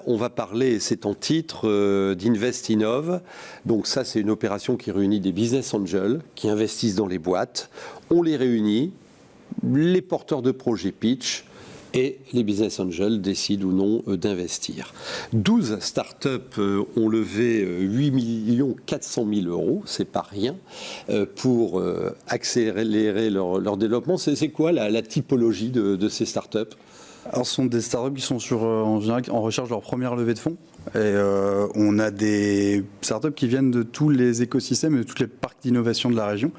on va parler, c'est en titre, d'InvestInnov. Donc ça, c'est une opération qui réunit des business angels qui investissent dans les boîtes. On les réunit, les porteurs de projets pitch, et les business angels décident ou non d'investir. 12 startups ont levé 8 400 000 €, c'est pas rien, pour accélérer leur développement. C'est quoi la typologie de ces startups ? Alors, ce sont des startups qui sont en général en recherche de leur première levée de fonds. Et on a des startups qui viennent de tous les écosystèmes et de tous les parcs d'innovation de la région.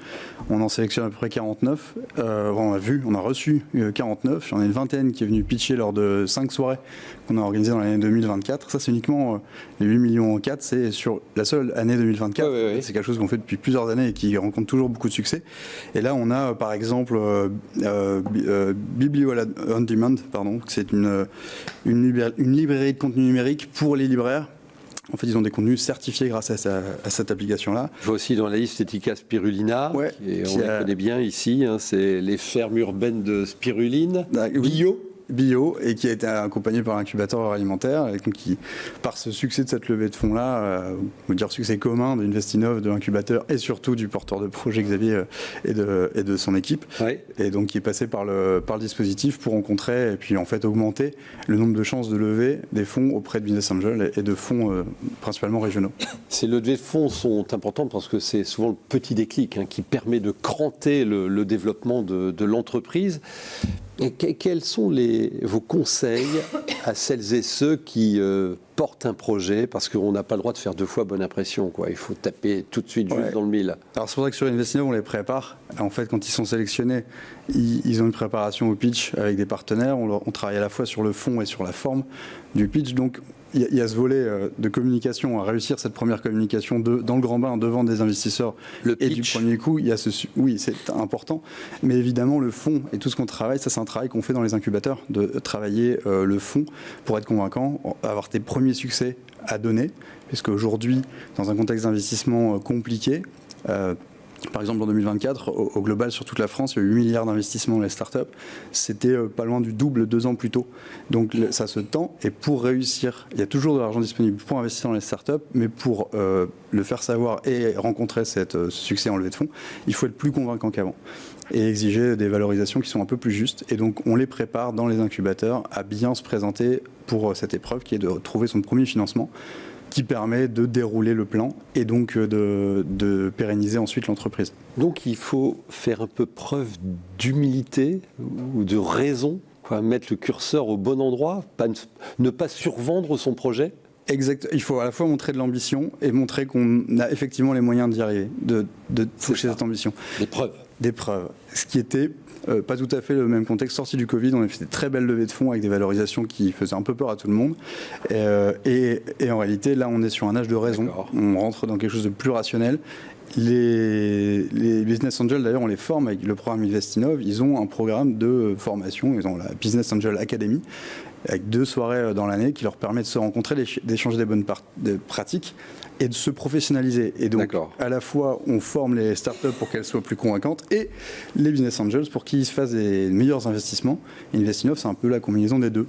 On en sélectionne à peu près 49. On a reçu 49. Il y en a une vingtaine qui est venue pitcher lors de 5 soirées qu'on a organisées dans l'année 2024. Ça, c'est uniquement les 8 millions 4, c'est sur la seule année 2024. Ouais. C'est quelque chose qu'on fait depuis plusieurs années et qui rencontre toujours beaucoup de succès. Et là, on a par exemple Biblio On Demand, c'est une librairie de contenu numérique pour les libraires. En fait, ils ont des contenus certifiés grâce à cette application-là. Je vois aussi dans la liste Etica Spirulina, on les connaît bien ici, c'est les fermes urbaines de spiruline, bio, et qui a été accompagné par l'incubateur alimentaire, et donc par ce succès de cette levée de fonds-là, on peut dire succès commun d'InvestInnov, de l'incubateur et surtout du porteur de projet Xavier et de son équipe, et donc qui est passé par le dispositif pour rencontrer et puis en fait augmenter le nombre de chances de lever des fonds auprès de business angels et de fonds principalement régionaux. Ces levées de fonds sont importantes parce que c'est souvent le petit déclic qui permet de cranter le développement de l'entreprise. Et quels sont vos conseils à celles et ceux qui portent un projet, parce qu'on n'a pas le droit de faire 2 fois bonne impression, quoi. Il faut taper tout de suite juste dans le mille. Alors c'est pour ça que sur InvestInnov, on les prépare. En fait, quand ils sont sélectionnés, ils ont une préparation au pitch avec des partenaires. On travaille à la fois sur le fond et sur la forme du pitch. Donc il y a ce volet de communication, à réussir cette première communication dans le grand bain devant des investisseurs. Et du premier coup, il y a oui, c'est important. Mais évidemment, le fond et tout ce qu'on travaille, ça c'est un travail qu'on fait dans les incubateurs, de travailler le fond pour être convaincant, avoir tes premiers succès à donner. Puisque aujourd'hui, dans un contexte d'investissement compliqué, par exemple, en 2024, au global, sur toute la France, il y a eu 8 milliards d'investissements dans les startups. C'était pas loin du double 2 ans plus tôt. Donc ça se tend. Et pour réussir, il y a toujours de l'argent disponible pour investir dans les startups, mais pour le faire savoir et rencontrer ce succès en levée de fonds, il faut être plus convaincant qu'avant et exiger des valorisations qui sont un peu plus justes. Et donc, on les prépare dans les incubateurs à bien se présenter pour cette épreuve qui est de trouver son premier financement, qui permet de dérouler le plan et donc de pérenniser ensuite l'entreprise. Donc il faut faire un peu preuve d'humilité ou de raison, mettre le curseur au bon endroit, ne pas survendre son projet. Exact. Il faut à la fois montrer de l'ambition et montrer qu'on a effectivement les moyens d'y arriver, de toucher cette ambition. Des preuves. Ce qui était pas tout à fait le même contexte. Sorti du Covid, on a fait des très belles levées de fonds avec des valorisations qui faisaient un peu peur à tout le monde. Et en réalité, là, on est sur un âge de raison. D'accord. On rentre dans quelque chose de plus rationnel. Les business angels, d'ailleurs, on les forme avec le programme InvestInnov. Ils ont un programme de formation. Ils ont la Business Angel Academy, avec 2 soirées dans l'année qui leur permet de se rencontrer, d'échanger des bonnes pratiques et de se professionnaliser. Et donc, à la fois, on forme les startups pour qu'elles soient plus convaincantes et les business angels pour qu'ils fassent des meilleurs investissements. InvestInnov, c'est un peu la combinaison des deux.